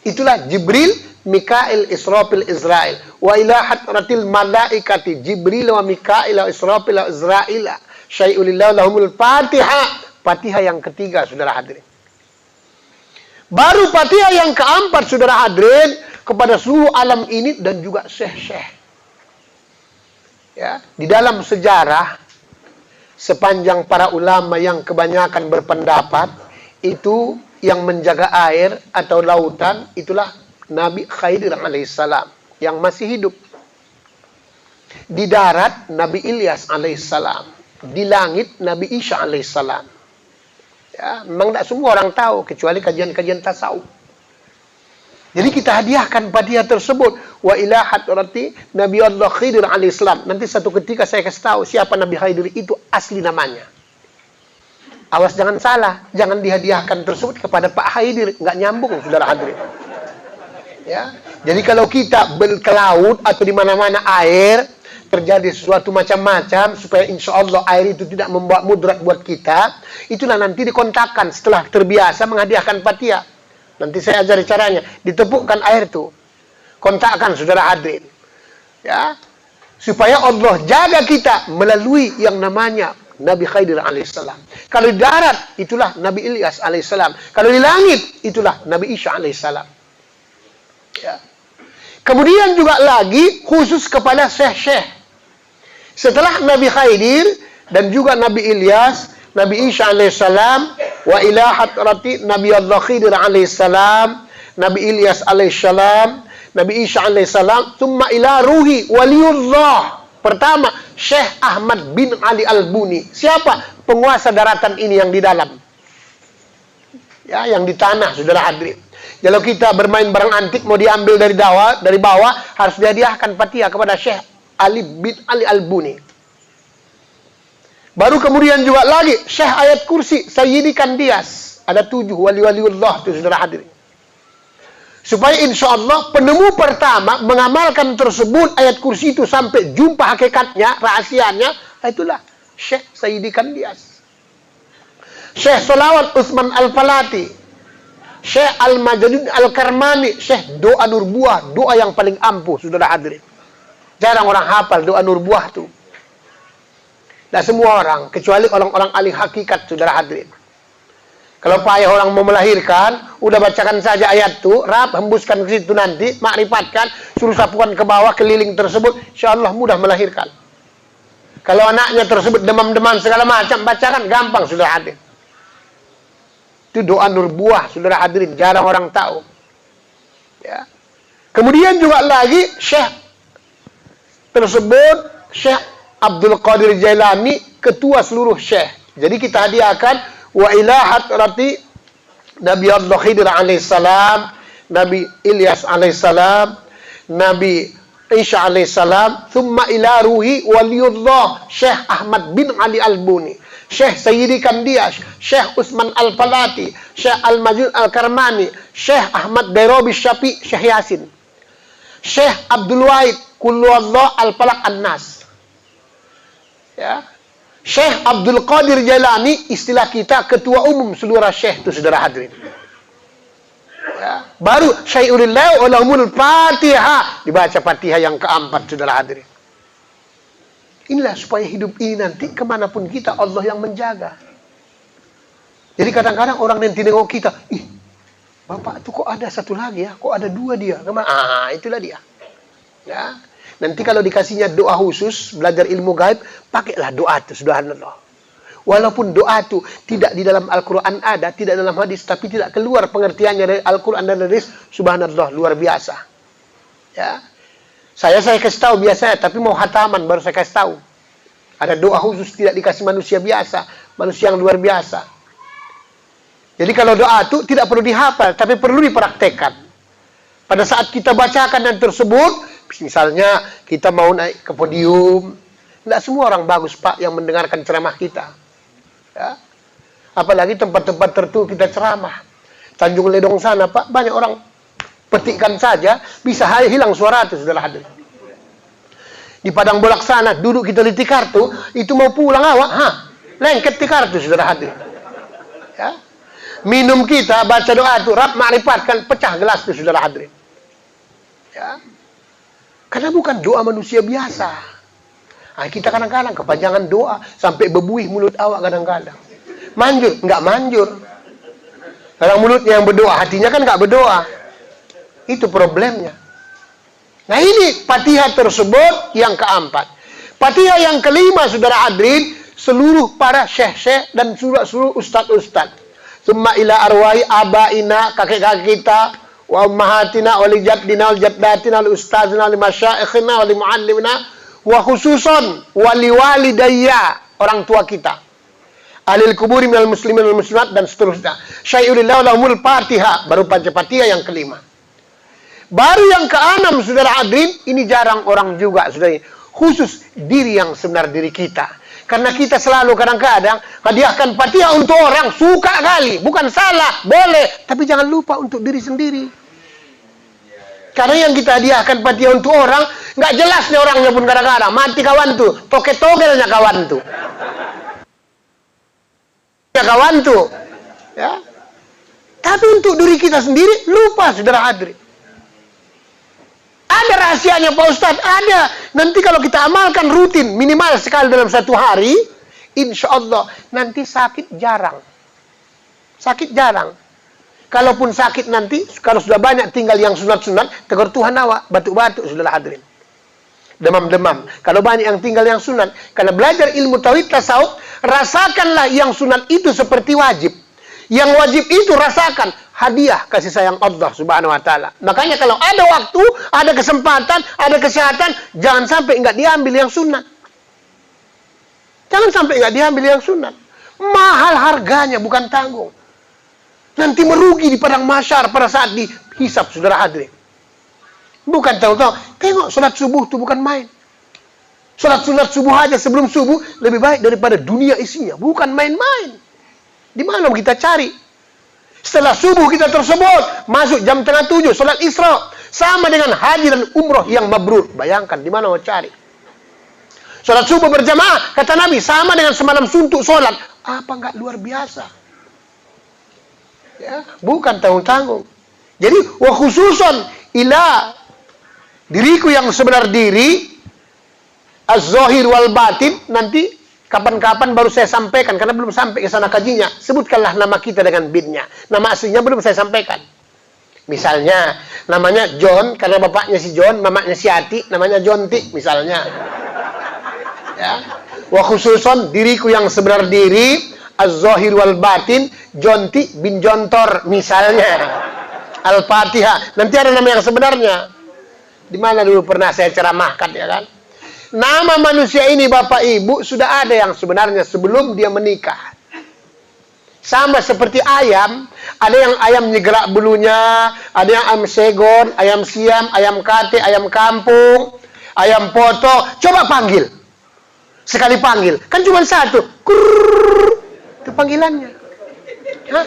Itulah Jibril, Mikail, Israfil, Israel. Wa ila hadratil malaikati Jibril wa Mikail wa Israfil wa Israel. Syai'ulillah lahumul Fatihah. Fatihah yang ketiga saudara hadirin. Baru Fatihah yang keempat saudara hadirin kepada seluruh alam ini dan juga syekh-syekh. Ya, di dalam sejarah sepanjang para ulama yang kebanyakan berpendapat itu yang menjaga air atau lautan itulah Nabi Khidir alaihissalam yang masih hidup. Di darat Nabi Ilyas alaihissalam. Di langit Nabi Isa alaihissalam. Ya, memang tak semua orang tahu kecuali kajian-kajian tasawuf. Jadi kita hadiahkan Fatihah tersebut wa ila hadrati Nabi Allah Khidir alaihissalam. Nanti satu ketika saya kasih tahu siapa Nabi Khidir itu asli namanya. Awas jangan salah, jangan dihadiahkan tersebut kepada Pak Khidir, enggak nyambung saudara hadirin. Ya. Jadi kalau kita ke laut atau di mana-mana air terjadi sesuatu macam-macam supaya insya Allah air itu tidak membawa mudarat buat kita, itulah nanti dikontakkan setelah terbiasa menghadiahkan Fatihah. Nanti saya ajari caranya, ditepukkan air itu, kontakkan saudara hadirin, ya, supaya Allah jaga kita melalui yang namanya Nabi Khidir alaihissalam. Kalau di darat, itulah Nabi Ilyas alaihissalam. Kalau di langit, itulah Nabi Isa alaihissalam. Ya. Kemudian juga lagi khusus kepada syekh-syekh. Setelah Nabi Khidir dan juga Nabi Ilyas, Nabi Isa alaihissalam, wa ila hadrati Nabi Allah Khidir alaihissalam, Nabi Ilyas alaihissalam, Nabi Isa alaihissalam, thumma ila ruhi waliullah. Pertama, Syekh Ahmad bin Ali Al-Buni. Siapa penguasa daratan ini yang di dalam? Ya, yang di tanah, saudara hadirin. Kalau kita bermain barang antik mau diambil dari bawah, harus dihadiahkan Fatihah kepada Syekh Ali bin Ali Al-Buni. Baru kemudian juga lagi Syekh Ayat Kursi Sayyidi Kandias. Ada 7 wali-waliullah itu, saudara hadirin. Supaya insya Allah penemu pertama mengamalkan tersebut ayat kursi itu sampai jumpa hakikatnya, rahasianya, itulah Syekh Sayyidi Kandias. Syekh Solawat Utsman Al-Falati, Syekh Al-Majadid Al-Karmani, Syekh Doa Nur Buah, doa yang paling ampuh, saudara hadirin. Jarang orang hafal doa Nur Buah itu. Tidak semua orang, kecuali orang-orang ahli hakikat, saudara hadirin. Kalau payah orang mau melahirkan, udah bacakan saja ayat itu, hembuskan ke situ nanti, makrifatkan, suruh sapukan ke bawah, keliling tersebut, insya Allah mudah melahirkan. Kalau anaknya tersebut demam-demam segala macam, bacakan, gampang, saudara hadirin. Itu doa Nur Buah, saudara hadirin, jarang orang tahu. Ya. Kemudian juga lagi, Syekh tersebut, Syekh Abdul Qadir Jailani, ketua seluruh Syekh. Jadi kita hadiahkan, wa ila hadrati Nabi Allah Khidir alaihissalam, Nabi Ilyas alaihissalam, Nabi Isa alaihissalam, thumma ila ruhi waliullah Syekh Ahmad bin Ali Al-Buni, Syekh Sayyidi Kandias, Syekh Utsman Al-Falati, Syekh Al-Majid Al-Karmani, Syekh Ahmad Dairobi Syafi, Syekh Yasin, Syekh Abdul Wahid Kullu Allah Al-Falaq An-Nas. Ya. Syekh Abdul Qadir Jailani, istilah kita ketua umum seluruh syekh itu, saudara hadirin. Ya. Baru Syai'ulillah ulumul Fatihah, dibaca Fatihah yang keempat, saudara hadirin. Inilah supaya hidup ini nanti kemanapun kita Allah yang menjaga. Jadi kadang-kadang orang nanti nengok kita, ih, Bapak itu kok ada satu lagi ya, kok ada 2 dia, kemana? Itulah dia. Ya. Nanti kalau dikasihnya doa khusus, belajar ilmu gaib, pakailah doa itu, subhanallah. Walaupun doa itu tidak di dalam Al-Quran ada, tidak dalam hadis, tapi tidak keluar pengertiannya dari Al-Quran dan hadis, subhanallah, luar biasa. Ya, saya kasih tahu biasanya, tapi mau khataman baru saya kasih tahu. Ada doa khusus tidak dikasih manusia biasa, manusia yang luar biasa. Jadi kalau doa itu tidak perlu dihafal, tapi perlu dipraktekkan. Pada saat kita bacakan dan tersebut, misalnya kita mau naik ke podium, tidak semua orang bagus Pak yang mendengarkan ceramah kita. Ya. Apalagi tempat-tempat tertentu kita ceramah. Tanjung Ledong sana Pak, banyak orang petikkan saja, bisa hilang suara itu, saudara hadirin. Di Padang Bolak sana, duduk kita di kartu, itu mau pulang awak, lengket di kartu, saudara hadirin. Ya. Minum kita, baca doa itu, makrifatkan, pecah gelas itu, saudara hadirin. Ya. Karena bukan doa manusia biasa. Nah, kita kadang-kadang kepanjangan doa sampai bebuih mulut awak kadang-kadang. Manjur, enggak manjur. Kadang mulutnya yang berdoa, hatinya kan enggak berdoa. Itu problemnya. Nah ini Fatihah tersebut yang keempat. Fatihah yang kelima, saudara hadirin, seluruh para syekh-syekh dan seluruh ustadz-ustadz. Summa ila arwahi abaina, kakek-kakek kita, wa ummahatina wa li jaddina wal jaddatina wal ustazina wal masyaikhina wal muallimina wa khususan wali walidayya, orang tua kita, alil kuburi minal muslimin wal muslimat, dan seterusnya. Syai'ulillah lahumul Fatihah, baru baca Fatihah yang kelima. Baru yang keenam, saudara hadirin, ini jarang orang juga, saudara, khusus diri yang sebenar diri kita. Karena kita selalu kadang-kadang hadiahkan Fatihah untuk orang, suka kali, bukan salah, boleh, tapi jangan lupa untuk diri sendiri. Karena yang kita hadiahkan Fatihah untuk orang, Nggak jelas nih orangnya pun kadang-kadang. Mati kawan tuh. Toge-togelnya kawan tuh. Ya kawan tuh. Ya. Tapi untuk diri kita sendiri, lupa saudara hadirin. Ada rahasianya Pak Ustadz, ada. Nanti kalau kita amalkan rutin, minimal sekali dalam satu hari, insya Allah nanti sakit jarang. Sakit jarang. Kalaupun sakit nanti, kalau sudah banyak tinggal yang sunat-sunat, tegur Tuhan awak, batuk-batuk saudara hadirin. Demam-demam. Kalau banyak yang tinggal yang sunat, karena belajar ilmu tauhid tasawuf, rasakanlah yang sunat itu seperti wajib. Yang wajib itu rasakan hadiah kasih sayang Allah Subhanahu wa taala. Makanya kalau ada waktu, ada kesempatan, ada kesehatan, jangan sampai enggak diambil yang sunat. Jangan sampai enggak diambil yang sunat. Mahal harganya, bukan tanggung. Nanti merugi di padang mahsyar pada saat dihisab saudara hadirin. Bukan tahu-tahu. Tengok salat subuh itu bukan main. Salat sunat subuh aja sebelum subuh lebih baik daripada dunia isinya. Bukan main-main. Di mana kita cari? Setelah subuh kita tersebut, masuk jam 6:30, salat Isra. Sama dengan haji dan umroh yang mabrur. Bayangkan, di mana mau cari? Salat subuh berjamaah, kata Nabi, sama dengan semalam suntuk salat. Apa enggak luar biasa? Ya, bukan tanggung-tanggung. Jadi, wa khususon ila diriku yang sebenar diri, az-zahir wal batin, nanti kapan-kapan baru saya sampaikan, karena belum sampai ke sana kajinya. Sebutkanlah nama kita dengan binnya. Nama aslinya belum saya sampaikan. Misalnya, namanya John, karena bapaknya si John, mamanya si Ati, namanya Jonti, misalnya. Ya. Wa khususon diriku yang sebenar diri, az-zahir wal batin, Jonti bin Jontor, misalnya. Al-Fatihah. Nanti ada nama yang sebenarnya. Di mana dulu pernah saya ceramahkan, ya kan? Nama manusia ini Bapak Ibu sudah ada yang sebenarnya sebelum dia menikah. Sama seperti ayam, ada yang ayam nyegerak bulunya, ada yang ayam segon, ayam siam, ayam kate, ayam kampung, ayam poto. Coba panggil. Sekali panggil, kan cuma satu. Kurrrr, itu panggilannya. Hah?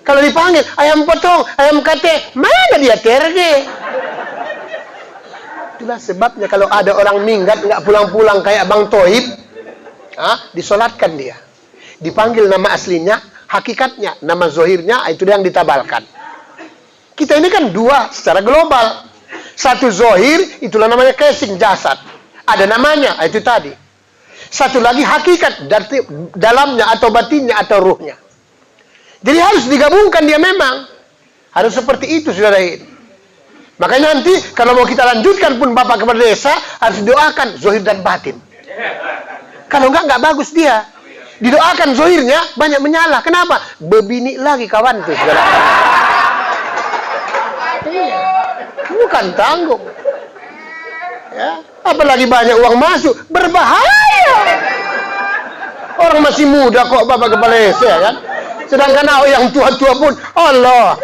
Kalau dipanggil ayam potong, ayam kate, mana dia terge? Itulah sebabnya kalau ada orang minggat nggak pulang-pulang kayak Bang Toib, disolatkan dia, dipanggil nama aslinya, hakikatnya, nama zohirnya, itu yang ditabalkan. Kita ini kan dua secara global, satu zohir, itulah namanya casing jasad, ada namanya, itu tadi. Satu lagi hakikat, dalamnya atau batinnya atau ruhnya. Jadi harus digabungkan dia memang, harus seperti itu saudara ini. Makanya nanti kalau mau kita lanjutkan pun Bapak kepala desa harus doakan zohir dan batin. Kalau enggak bagus dia. Didoakan zohirnya banyak menyala. Kenapa? Bebini lagi kawan tuh saudara. Bukan tanggung. Ya, apalagi banyak uang masuk, berbahaya. Orang masih muda kok Bapak kepala desa ya kan. Sedangkan yang tua-tua pun Allah.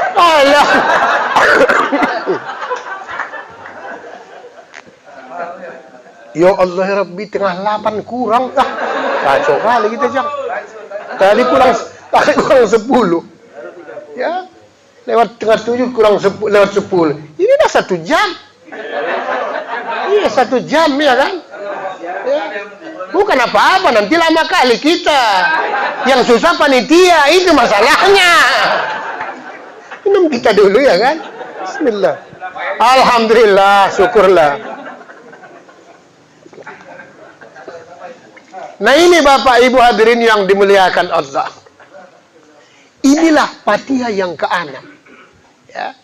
Ya Allah ya Rabbi, tengah 8 kurang. Kacau kali kita jam. Tadi kurang 10. Ya. Lewat tengah 7 kurang 10, lewat 10. Ini dah 1 jam. Iya 1 jam ya kan? Ya. Bukan apa-apa, nanti lama kali kita. Yang susah panitia, itu masalahnya. Minum kita dulu ya kan? Bismillah. Alhamdulillah, syukurlah. Nah ini Bapak Ibu hadirin yang dimuliakan Allah. Inilah Fatihah yang ke-6. Ya.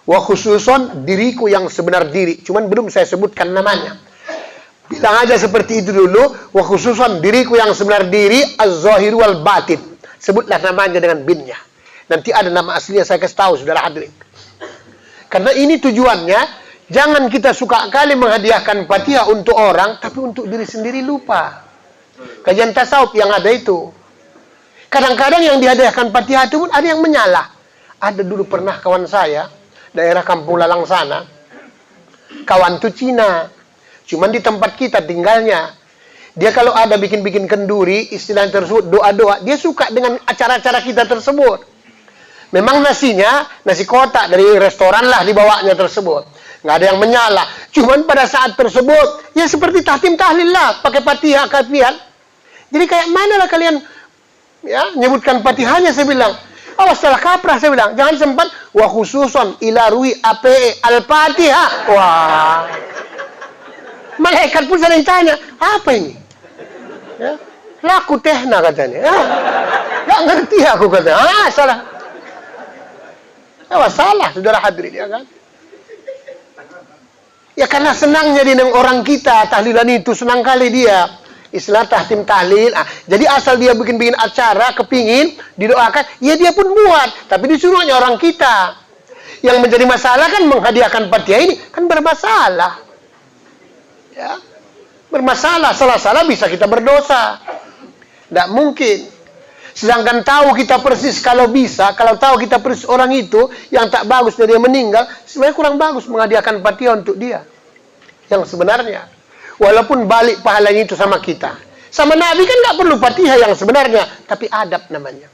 Wa khususon diriku yang sebenar diri. Cuman belum saya sebutkan namanya. Bilang aja seperti itu dulu. Wa khususon diriku yang sebenar diri, az-zahir wal batin. Sebutlah namanya dengan binnya. Nanti ada nama aslinya saya kasih tahu saudara hadirin. Karena ini tujuannya, jangan kita suka kali menghadiahkan Fatihah untuk orang, tapi untuk diri sendiri lupa. Kajian tasawuf yang ada itu. Kadang-kadang yang dihadiahkan Fatihah itu pun ada yang menyalah. Ada dulu pernah kawan saya, daerah Kampung Lalang sana. Kawan itu Cina. Cuman di tempat kita tinggalnya. Dia kalau ada bikin-bikin kenduri, istilah tersebut, doa-doa, dia suka dengan acara-acara kita tersebut. Memang nasinya, nasi kotak dari restoran lah dibawanya tersebut. nggak ada yang menyala. Cuman pada saat tersebut, ya seperti tahtim tahlil lah, pakai Fatihah, kafiat. Jadi kayak mana lah kalian ya nyebutkan Fatihahnya, saya bilang. Awas salah kaprah, saya bilang. Jangan sempat wa khususon ila ruhi ape al-Fatihah. Wah. Malaikat pun sering tanya, apa ini? Ya, laku tehna katanya. Ya, nggak ngerti aku katanya. Salah. Salah, saudara hadirin ya kan? Ya karena senangnya dia dengan orang kita, tahlilan itu senang kali dia. Istilah tahtim tahlil. Jadi asal dia bikin acara, kepingin didoakan, ya dia pun buat. Tapi disuruhnya orang kita. Yang menjadi masalah kan menghadiahkan Fatihah ini kan bermasalah. Ya, bermasalah. Salah-salah bisa kita berdosa. Tidak mungkin. Sedangkan tahu kita persis kalau bisa, kalau tahu kita persis orang itu yang tak bagus dari dia meninggal, sebenarnya kurang bagus menghadiahkan Fatihah untuk dia. Yang sebenarnya, walaupun balik pahalanya itu sama kita. Sama Nabi kan nggak perlu Fatihah yang sebenarnya, tapi adab namanya.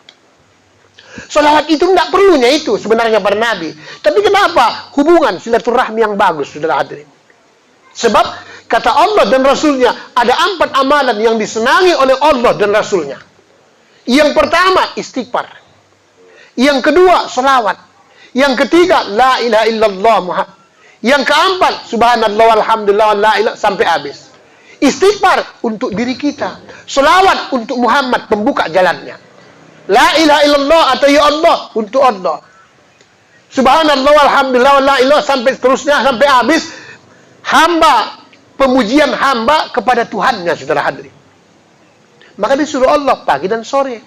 Salawat itu nggak perlunya itu sebenarnya pada Nabi. Tapi kenapa? Hubungan silaturahmi yang bagus, saudara hadirin. Sebab kata Allah dan Rasulnya, ada 4 amalan yang disenangi oleh Allah dan Rasulnya. Yang pertama, istighfar. Yang kedua, salawat. Yang ketiga, la ilaha illallah Muhammad. Yang keempat, subhanallah walhamdulillah wa la ilaha sampai habis. Istighfar untuk diri kita. Salawat untuk Muhammad, pembuka jalannya. La ilaha illallah atau ya Allah untuk Allah. Subhanallah walhamdulillah wa la ilaha sampai seterusnya sampai habis. Hamba, pemujian hamba kepada Tuhannya, saudara hadirin. Maka disuruh Allah pagi dan sore.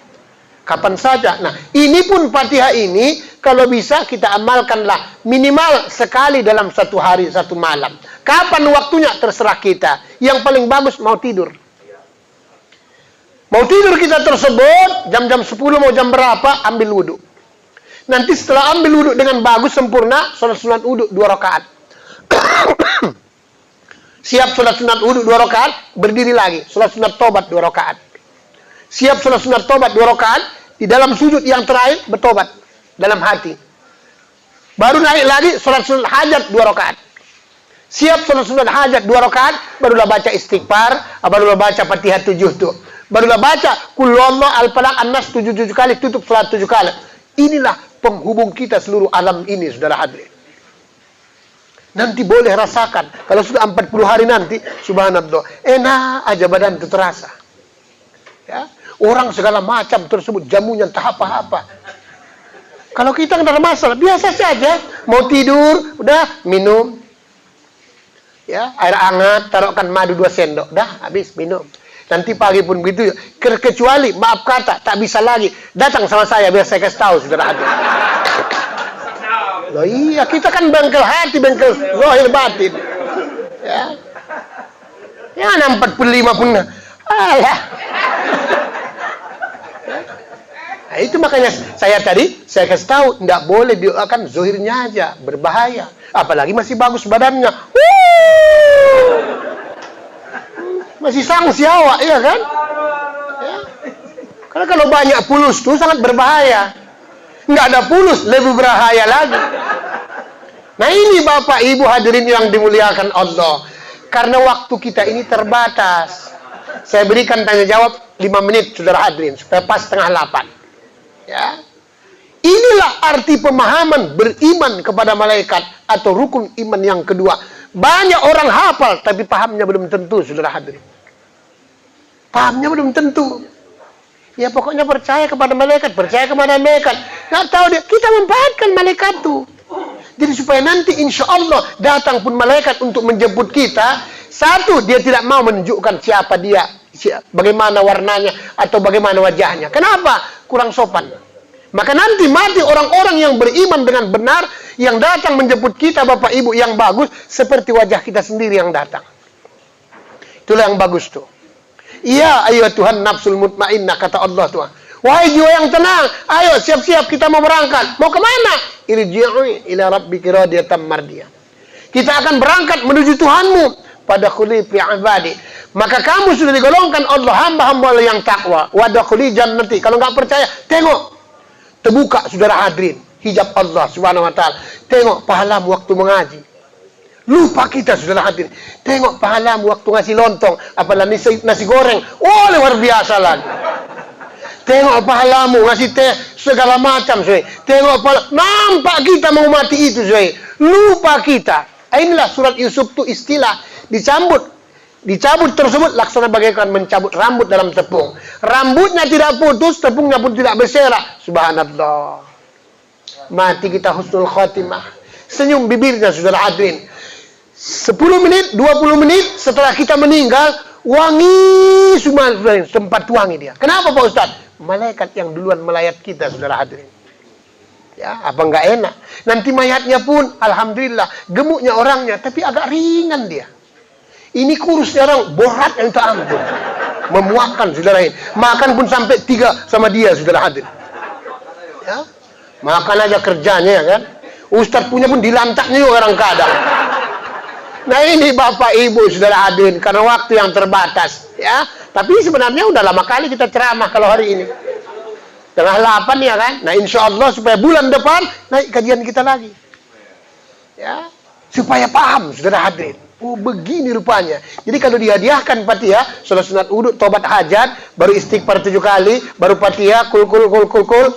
Kapan saja. Nah, ini pun Fatihah ini, kalau bisa kita amalkanlah minimal sekali dalam 1 hari, 1 malam. Kapan waktunya terserah kita. Yang paling bagus mau tidur. Mau tidur kita tersebut, jam-jam 10 mau jam berapa, ambil wudhu. Nanti setelah ambil wudhu dengan bagus, sempurna, sholat sunat wudhu 2 rakaat. Siap sholat sunat wudhu 2 rakaat, berdiri lagi. Sholat sunat tobat 2 rakaat. Siap sholat sunat tobat 2 rakaat, di dalam sujud yang terakhir bertobat dalam hati. Baru naik lagi sholat sunat hajat 2 rakaat. Siap sholat sunat hajat 2 rakaat, barulah baca istighfar, barulah baca Fatihah 7 tuh. Barulah baca Qul huwallahu al-falaq an-nas 7 kali, tutup salat 7 kali. Inilah penghubung kita seluruh alam ini, saudara hadirin. Nanti boleh rasakan kalau sudah 40 hari nanti, subhanallah, enak aja badan itu terasa. Ya, orang segala macam tersebut jamunya entah apa-apa. Kalau kita nggak ada masalah, biasa saja. Mau tidur, udah minum. Ya, air hangat, taruhkan madu 2 sendok, dah habis minum. Nanti pagi pun begitu. Kecuali maaf kata tak bisa lagi, datang sama saya biar saya kasih tahu, saudara hadirin. Loh iya, kita kan bengkel hati, bengkel zahir batin. Ya. Ya 45 pun. Alah. Nah, itu makanya saya kasih tahu, tidak boleh doakan zahirnya aja, berbahaya. Apalagi masih bagus badannya. Masih sangsi awak, ya kan? Ya. Karena kalau banyak pulus itu sangat berbahaya. Nggak ada pulus, lebih berbahaya lagi. Nah ini Bapak Ibu hadirin yang dimuliakan Allah. Karena waktu kita ini terbatas. Saya berikan tanya jawab 5 menit, saudara hadirin, supaya pas 7:30. Ya. Inilah arti pemahaman beriman kepada malaikat atau rukun iman yang kedua. Banyak orang hafal, tapi pahamnya belum tentu, saudara hadirin. Pahamnya belum tentu. Ya pokoknya percaya kepada malaikat, percaya kepada malaikat. Nggak tahu dia, kita memanfaatkan malaikat itu. Jadi supaya nanti insya Allah datang pun malaikat untuk menjemput kita. Satu, dia tidak mau menunjukkan siapa dia, bagaimana warnanya, atau bagaimana wajahnya. Kenapa? Kurang sopan. Maka nanti mati orang-orang yang beriman dengan benar, yang datang menjemput kita Bapak Ibu yang bagus, seperti wajah kita sendiri yang datang. Itulah yang bagus tuh. Iya, ayo Tuhan nafsul mutmainnah, kata Allah Tuhan. Wahai jiwa yang tenang, ayo siap-siap kita mau berangkat. Mau kemana? Irji'i ila rabbiki radiyatan mardiyah. Kita akan berangkat menuju Tuhanmu. Fadkhuli fi ibadi. Maka kamu sudah digolongkan Allah hamba-hamba yang takwa. Wadkhuli jannati. Kalau nggak percaya, tengok. Terbuka saudara hadirin hijab Allah Subhanahu wa taala. Tengok pahalamu waktu mengaji. Lupa kita, saudara hadirin. Tengok pahalamu waktu ngasih lontong, apalagi nasi goreng. Oh, luar biasa lagi. Tengok pahalamu ngasih teh segala macam, saudara. Tengok nampak kita mengumati itu, saudara. Lupa kita. Inilah surat Yusuf itu istilah dicabut tersebut laksana bagaikan mencabut rambut dalam tepung. Rambutnya tidak putus, tepungnya pun tidak berserak. Subhanallah. Mati kita husnul khatimah. Senyum bibirnya, saudara hadirin. 10 menit, 20 menit setelah kita meninggal, wangi semua, tempat wangi dia. Kenapa Pak Ustaz? Malaikat yang duluan melayat kita, saudara hadirin. Ya, apa enggak enak? Nanti mayatnya pun, alhamdulillah, gemuknya orangnya, tapi agak ringan dia. Ini kurusnya orang, berat yang tak ampun. Memuakkan, saudara hadirin. Makan pun sampai 3 sama dia, saudara hadirin. Ya, makan aja kerjanya, ya kan? Ustaz punya pun dilantaknya juga orang kadang. Nah ini Bapak Ibu saudara hadirin, karena waktu yang terbatas, ya. Tapi sebenarnya udah lama kali kita ceramah kalau hari ini. Tengah 8 ya kan. Nah insya Allah supaya bulan depan naik kajian kita lagi, ya, supaya paham saudara hadirin. Oh begini rupanya. Jadi kalau dihadiahkan Fatihah, sholat sunat wudu, tobat hajat, baru istighfar 7 kali, baru Fatihah, kul,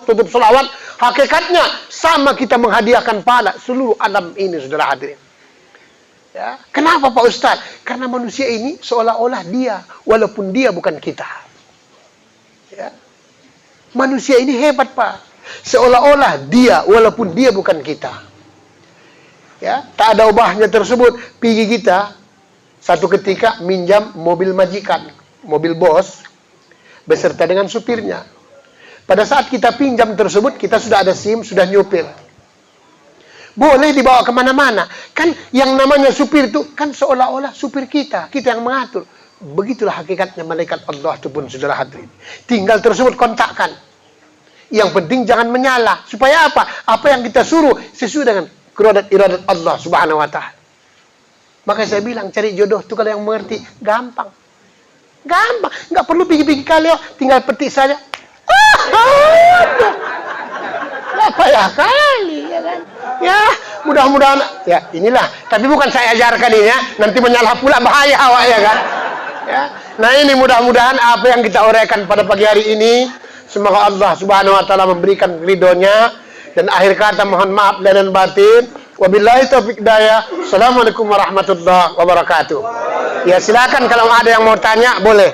tutup sholawat. Hakikatnya sama kita menghadiahkan pahala seluruh alam ini saudara hadirin. Ya. Kenapa Pak Ustaz? Karena manusia ini seolah-olah dia, walaupun dia bukan kita. Ya. Manusia ini hebat Pak. Seolah-olah dia, walaupun dia bukan kita. Ya. Tak ada ubahnya tersebut. Pergi kita satu ketika minjam mobil majikan, mobil bos, beserta dengan supirnya. Pada saat kita pinjam tersebut, kita sudah ada SIM, sudah nyupir. Boleh dibawa kemana-mana. Kan yang namanya supir itu kan seolah-olah supir kita yang mengatur. Begitulah hakikatnya malaikat Allah itu pun saudara hadirin. Tinggal tersebut kontakkan. Yang penting jangan menyala. Supaya apa? Apa yang kita suruh sesuai dengan iradat Allah subhanahu wa ta'ala. Maka saya bilang cari jodoh itu kalau yang mengerti gampang. Gampang. Nggak perlu pikir-pikir kali, tinggal petik saja. Nggak payah kali, ya kan? Ya, mudah-mudahan, ya inilah. Tapi bukan saya ajarkan ini ya, nanti menyalah pula bahaya awak ya kan? Ya. Nah ini mudah-mudahan apa yang kita uraikan pada pagi hari ini, semoga Allah subhanahu wa ta'ala memberikan ridhonya. Dan akhir kata mohon maaf lahir dan batin. Wabillahi taufiq hidayah. Assalamualaikum warahmatullahi wabarakatuh. Ya silakan kalau ada yang mau tanya boleh.